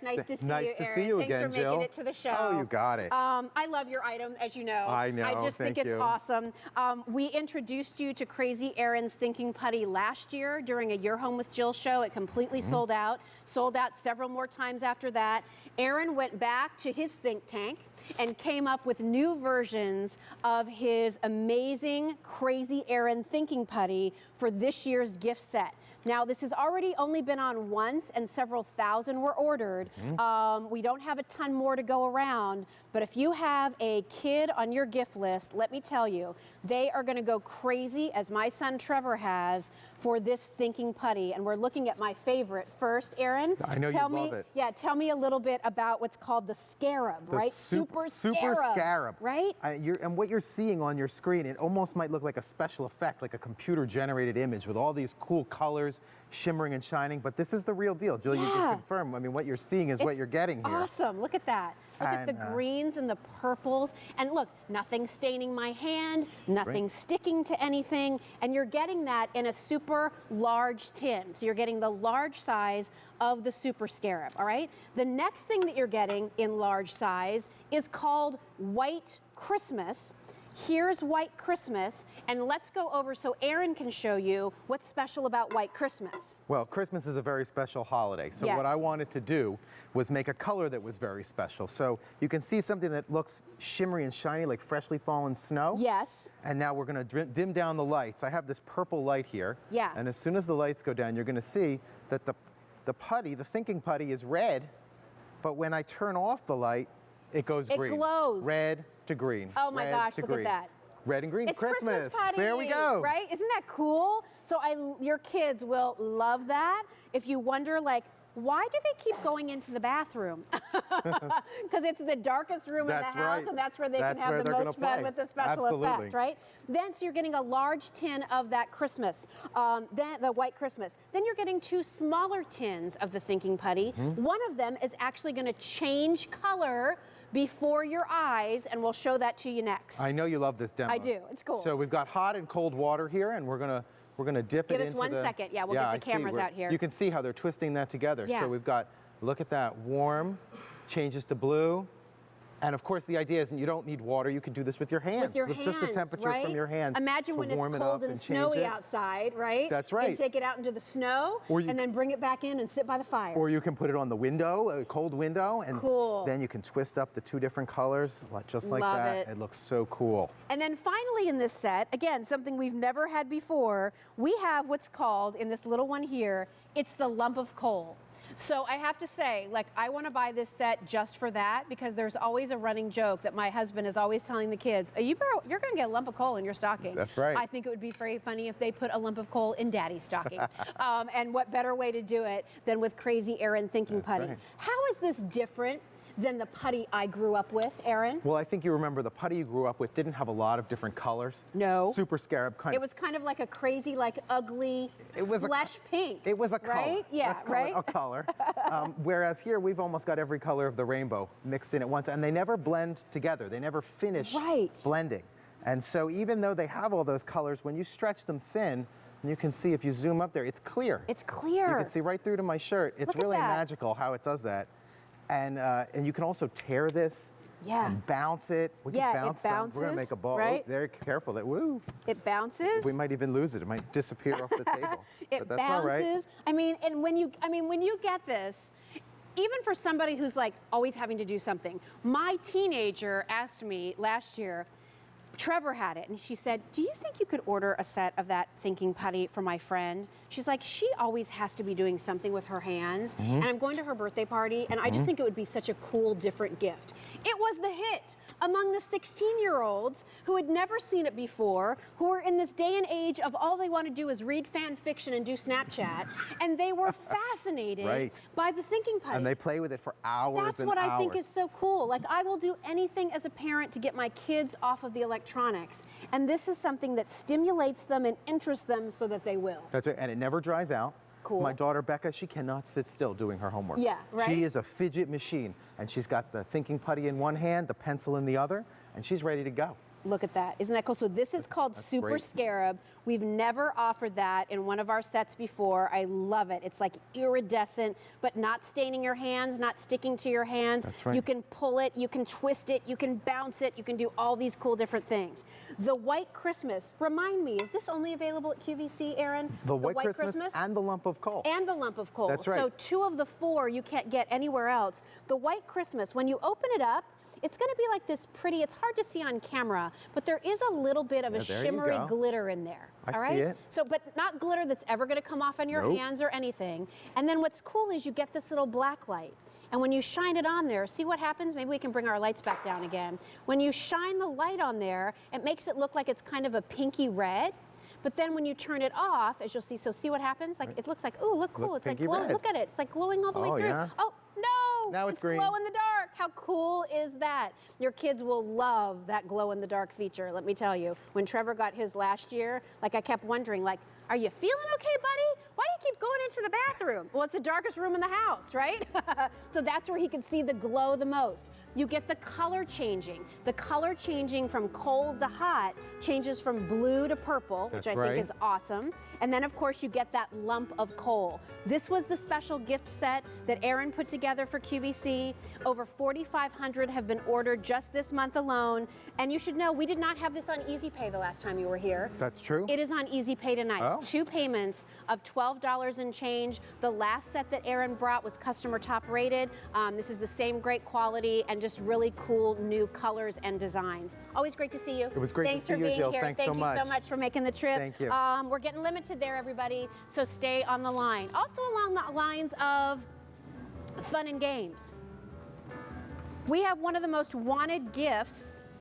Eric. Nice to see you, Nice Aaron. to see you again, Thanks for Jill. making it to the show. Oh, you got it. I love your item, as you know. I know, I just think thank it's you. awesome. We introduced you to Crazy Aaron's Thinking Putty last year during a Your Home with Jill show. It completely sold out several more times after that. Aaron went back to his think tank and came up with new versions of his amazing Crazy Aaron Thinking Putty for this year's gift set. Now, this has already only been on once and several thousand were ordered. We don't have a ton more to go around, but if you have a kid on your gift list, let me tell you, they are gonna go crazy, as my son Trevor has, for this Thinking Putty. And we're looking at my favorite first. Aaron, I know you love it. Yeah, tell me a little bit about what's called the Scarab, right? Super Scarab. Right? And what you're seeing on your screen, it almost might look like a special effect, like a computer-generated image with all these cool colors, shimmering and shining, but this is the real deal. Jill, you can confirm. I mean, what you're seeing is what you're getting here. Awesome. Look at that. Look at the greens and the purples. And look, nothing staining my hand, nothing sticking to anything. And you're getting that in a super large tin. So you're getting the large size of the Super Scarab, all right? The next thing that you're getting in large size is called White Christmas. Here's White Christmas, and let's go over so Aaron can show you what's special about White Christmas. Well, Christmas is a very special holiday, so what I wanted to do was make a color that was very special. So you can see something that looks shimmery and shiny like freshly fallen snow. Yes. And now we're going to dim down the lights. I have this purple light here. Yeah. And as soon as the lights go down, you're going to see that the putty, the Thinking Putty, is red, but when I turn off the light, it goes green. It glows. Red to green. Oh my gosh, look at that. Red and green. It's Christmas Putty. There we go. Right? Isn't that cool? So your kids will love that. If you wonder, like, why do they keep going into the bathroom? Because it's the darkest room in the house, and that's where they can have the most fun with the special effect, right? Then, so you're getting a large tin of that Christmas, then the White Christmas. Then you're getting two smaller tins of the Thinking Putty. One of them is actually going to change color before your eyes, and we'll show that to you next. I know you love this demo. I do. It's cool. So we've got hot and cold water here, and we're gonna dip it into the... Give us 1 second. Yeah, we'll get the cameras out here. You can see how they're twisting that together. Yeah. So we've got, look at that, warm, changes to blue. And of course, the idea is you don't need water. You can do this with your hands. With your hands, just the temperature right? from your hands. Imagine when it's cold and snowy outside, right? That's right. You take it out into the snow and then bring it back in and sit by the fire. Or you can put it on the window, a cold window, and then you can twist up the two different colors, just like that. It looks so cool. And then finally in this set, again, something we've never had before, we have what's called, in this little one here, it's the lump of coal. So I have to say, like, I want to buy this set just for that, because there's always a running joke that my husband is always telling the kids, you're going to get a lump of coal in your stocking. That's right. I think it would be very funny if they put a lump of coal in Daddy's stocking. And what better way to do it than with Crazy Aaron Thinking Putty. Right. How is this different than the putty I grew up with, Aaron? Well, I think you remember the putty you grew up with didn't have a lot of different colors. No. Super Scarab kind of. It was kind of like a crazy, like ugly flesh pink. It was a color. Right? Yeah, Let's call it a color. Whereas here, we've almost got every color of the rainbow mixed in at once, and they never blend together. They never finish blending. And so even though they have all those colors, when you stretch them thin, and you can see if you zoom up there, it's clear. It's clear. You can see right through to my shirt. It's really magical how it does that. And you can also tear this and bounce it. We can bounce it bounces. We're gonna make a ball. Right? Oh, very careful. That It bounces. We might even lose it. It might disappear off the table. It but that's bounces. all right. I mean, and when you get this, even for somebody who's like always having to do something. My teenager asked me last year, Trevor had it, and she said, do you think you could order a set of that Thinking Putty for my friend? She's like, she always has to be doing something with her hands, and I'm going to her birthday party, and I just think it would be such a cool, different gift. It was the hit among the 16-year-olds who had never seen it before, who are in this day and age of all they want to do is read fan fiction and do Snapchat, and they were fascinated by the Thinking Putty. And they play with it for hours and hours. That's what I think is so cool. Like, I will do anything as a parent to get my kids off of the electronics, and this is something that stimulates them and interests them so that they will. That's right, and it never dries out. Cool. My daughter Becca, she cannot sit still doing her homework. Yeah, right? She is a fidget machine, and she's got the Thinking Putty in one hand, the pencil in the other, and she's ready to go. Look at that. Isn't that cool? So this is called Super great. Scarab. We've never offered that in one of our sets before. I love it. It's like iridescent, but not staining your hands, not sticking to your hands. That's right. You can pull it, you can twist it, you can bounce it, you can do all these cool different things. The White Christmas, remind me, is this only available at QVC, Aaron? The White Christmas and the Lump of Coal. And the Lump of Coal. That's right. So 2 of the 4 you can't get anywhere else. The White Christmas, when you open it up, it's going to be like this pretty, it's hard to see on camera, but there is a little bit of a shimmery glitter in there. All right? see it. So, but not glitter that's ever going to come off on your hands or anything. And then what's cool is you get this little black light. And when you shine it on there, see what happens? Maybe we can bring our lights back down again. When you shine the light on there, it makes it look like it's kind of a pinky red. But then when you turn it off, as you'll see, so see what happens? Like it looks like, ooh, look cool. It's like glowing. Look at it. It's like glowing all the way through. Yeah. Oh, no! Now it's green. Glow in the dark. How cool is that? Your kids will love that glow in the dark feature, let me tell you. When Trevor got his last year, like I kept wondering, like, are you feeling okay, buddy? Why do you keep going into the bathroom? Well, it's the darkest room in the house, right? So that's where he could see the glow the most. You get the color changing. The color changing from cold to hot changes from blue to purple, which I think is awesome. And then, of course, you get that lump of coal. This was the special gift set that Aaron put together for QVC. Over 4,500 have been ordered just this month alone. And you should know, we did not have this on Easy Pay the last time you were here. That's true. It is on Easy Pay tonight. 2 payments of $12 and change. The last set that Aaron brought was customer top rated. This is the same great quality and just really cool new colors and designs. Always great to see you. It was great to see you, Jill. Thanks so much. Thank you so much for making the trip. Thank you. We're getting limited there, everybody, so stay on the line. Also along the lines of fun and games. We have one of the most wanted gifts